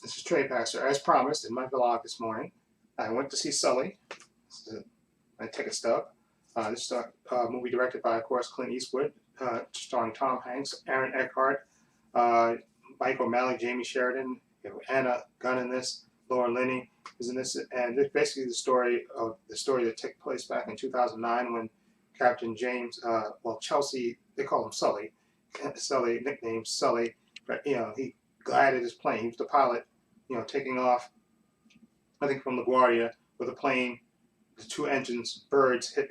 This is Trey Pastor. As promised in my vlog this morning, I went to see Sully. This is my ticket stub. This is a movie directed by, of course, Clint Eastwood, starring Tom Hanks, Aaron Eckhart, uh, Mike O'Malley, Jamie Sheridan, Anna Gunn in this, Laura Linney is in this, and it's basically the story that took place back in 2009 when Captain James, Chelsea, they call him Sully, Sully, nicknamed Sully, but he glided his plane. He was the pilot, taking off, I think from LaGuardia with a plane. The two engines, birds hit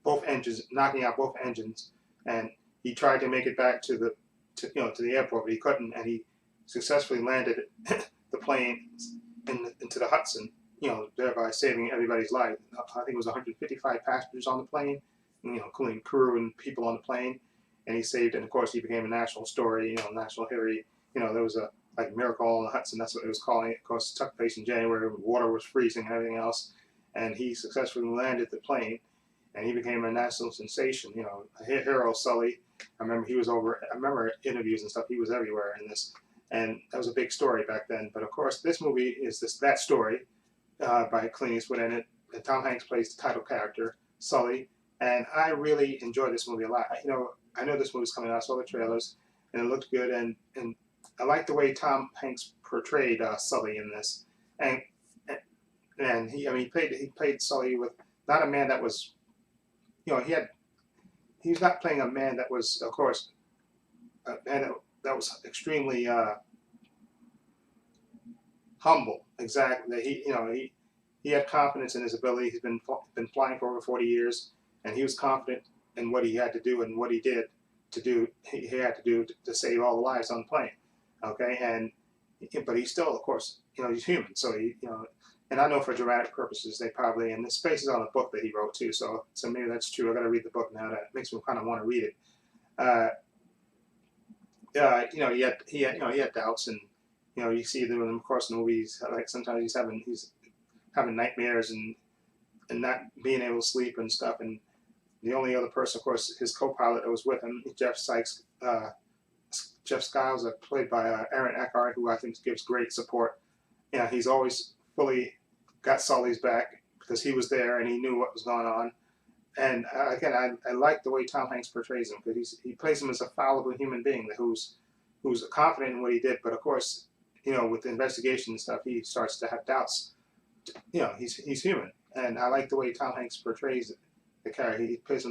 both engines, knocking out both engines, and he tried to make it back to the airport, but he couldn't, and he successfully landed the plane into the Hudson, thereby saving everybody's life. I think it was 155 passengers on the plane, including crew and people on the plane, and he saved. And of course, he became a national story, national hero. There was a like miracle on the Hudson. That's what it was calling it. Of course, it took place in January when water was freezing and everything else, and he successfully landed the plane, and he became a national sensation. A hero, Sully. I remember interviews and stuff. He was everywhere in this, and that was a big story back then. But of course, this movie is that story by Clint Eastwood in it. And Tom Hanks plays the title character, Sully, and I really enjoyed this movie a lot. I know this movie's coming out. I saw the trailers, and it looked good, and I like the way Tom Hanks portrayed Sully in this, and he played Sully with not a man that was, he was not playing a man that was, of course, a man that was extremely humble. Exactly. That he had confidence in his ability. He's been flying for over 40 years, and he was confident in what he had to do and what he did to do. He had to do to save all the lives on the plane. Okay, but he's still, of course, he's human. So and I know for dramatic purposes, they probably, and this bases on a book that he wrote too. So maybe that's true. I got to read the book now. That makes me kind of want to read it. He had doubts, and you see them, of course, in the movies. Like sometimes he's having nightmares and not being able to sleep and stuff. And the only other person, of course, his co-pilot that was with him, Jeff Skiles, played by Aaron Eckhart, who I think gives great support. He's always fully got Sully's back because he was there and he knew what was going on. And again, I like the way Tom Hanks portrays him because he plays him as a fallible human being who's confident in what he did. But of course, with the investigation and stuff, he starts to have doubts. He's human, and I like the way Tom Hanks portrays the character. He plays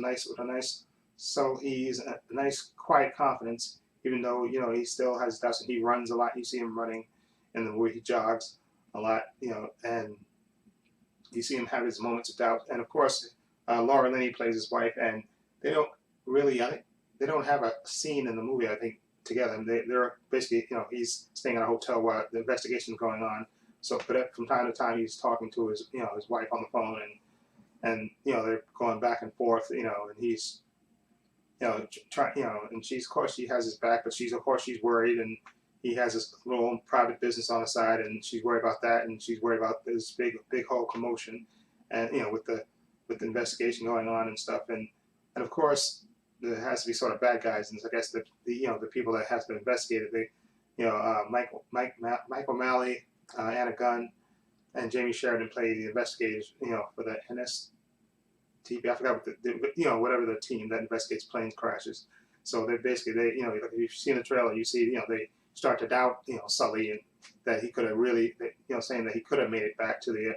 so he's a nice, quiet confidence. Even though he still has doubts, and he runs a lot. You see him running in the movie. He jogs a lot, and you see him have his moments of doubt. And of course, Laura Linney plays his wife, and they don't really, they don't have a scene in the movie, I think, together. They're basically, he's staying in a hotel while the investigation is going on. So, but from time to time, he's talking to his wife on the phone, and they're going back and forth, and he's and of course, she has his back, but she's worried, and he has his little private business on the side, and she's worried about that, and she's worried about this big whole commotion, and with the investigation going on and stuff, and of course, there has to be sort of bad guys, and I guess the people that has to investigate it, Mike O'Malley, Anna Gunn, and Jamie Sheridan play the investigators, for the NSTP. I forgot what whatever the team that investigates planes crashes. So they're basically like if you've seen the trailer, you see they start to doubt Sully, and that he could have really saying that he could have made it back to the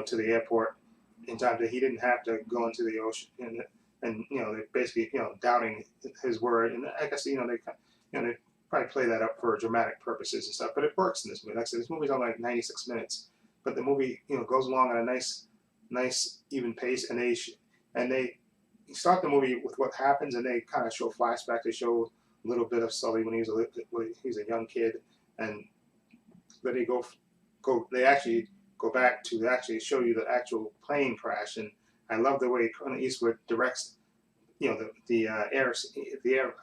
to the airport in time, that he didn't have to go into the ocean, and they're basically doubting his word. And I guess they probably play that up for dramatic purposes and stuff, but it works in this movie. Like I said, this movie's on like 96 minutes, but the movie goes along at a nice even pace, and they start the movie with what happens, and they kind of show flashback. They show a little bit of Sully when he's a young kid, and then they actually go back to actually show you the actual plane crash. And I love the way Clint Eastwood directs the I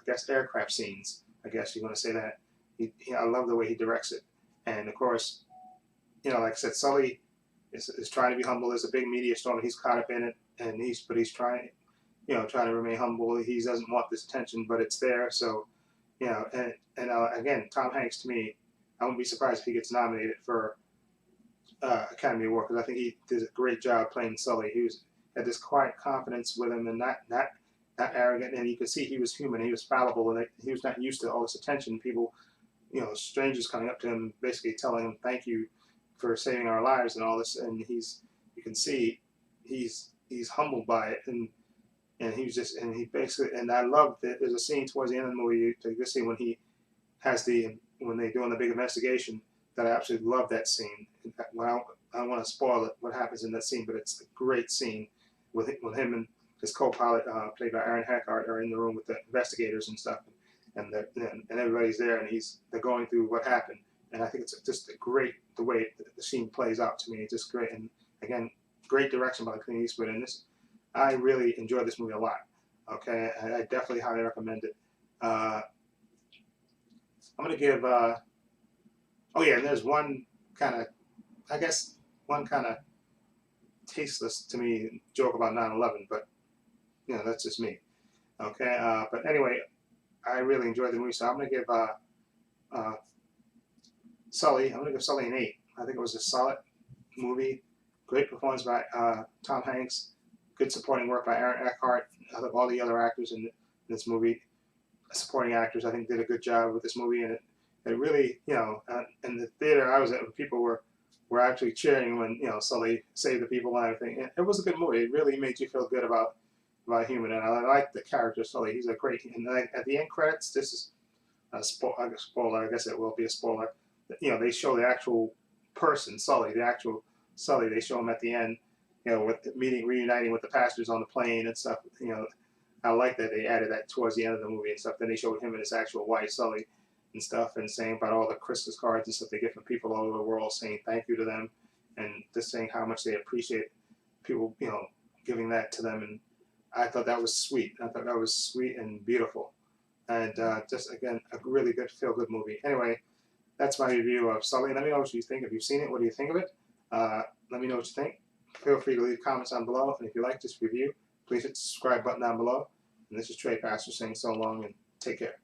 guess aircraft scenes. I guess you want to say that. I love the way he directs it, and of course, like I said, Sully is trying to be humble. There's a big media storm, and he's caught up in it, and he's trying, trying to remain humble. He doesn't want this attention, but it's there. So, and again, Tom Hanks to me I wouldn't be surprised if he gets nominated for Academy Award, because I think he did a great job playing Sully. He had this quiet confidence with him, and not arrogant, and you could see he was human. He was fallible, and he was not used to all this attention. People, strangers coming up to him, basically telling him thank you for saving our lives and all this. And you can see he's humbled by it, and he was just, and he basically, and I love that there's a scene towards the end of the movie, you see when he has when they're doing the big investigation, that I absolutely love that scene. Well, I don't want to spoil it, what happens in that scene, but it's a great scene with him and his co-pilot, played by Aaron Eckhart, are in the room with the investigators and stuff, and everybody's there, and they're going through what happened, and I think it's just great the way the scene plays out to me. It's just great, and again, great direction by Clint Eastwood, and I really enjoyed this movie a lot. Okay, I definitely highly recommend it. I'm gonna give. Oh yeah, and there's one kind of, I guess, one kind of tasteless to me joke about 9/11, but that's just me. Okay, but anyway, I really enjoyed the movie, so I'm gonna give Sully. I'm gonna give Sully an 8. I think it was a solid movie. Great performance by Tom Hanks. Good supporting work by Aaron Eckhart. I think all the other actors in this movie, supporting actors, I think did a good job with this movie, and it really, in the theater I was at, people were actually cheering when Sully saved the people and everything. It was a good movie. It really made you feel good about human, and I like the character Sully. He's a great. And at the end credits, this is a spoiler. I guess it will be a spoiler. They show the actual person, Sully, the actual Sully. They show him at the end, with reuniting with the passengers on the plane and stuff. I like that they added that towards the end of the movie and stuff. Then they showed him and his actual wife, Sully, and stuff, and saying about all the Christmas cards and stuff they get from people all over the world, saying thank you to them, and just saying how much they appreciate people, giving that to them. And I thought that was sweet. I thought that was sweet and beautiful, and just again a really good feel-good movie. Anyway, that's my review of Sully. Let me know what you think. If you've seen it, what do you think of it? Let me know what you think. Feel free to leave comments down below, and if you like this review, please hit the subscribe button down below. And this is Trey Pastor saying so long and take care.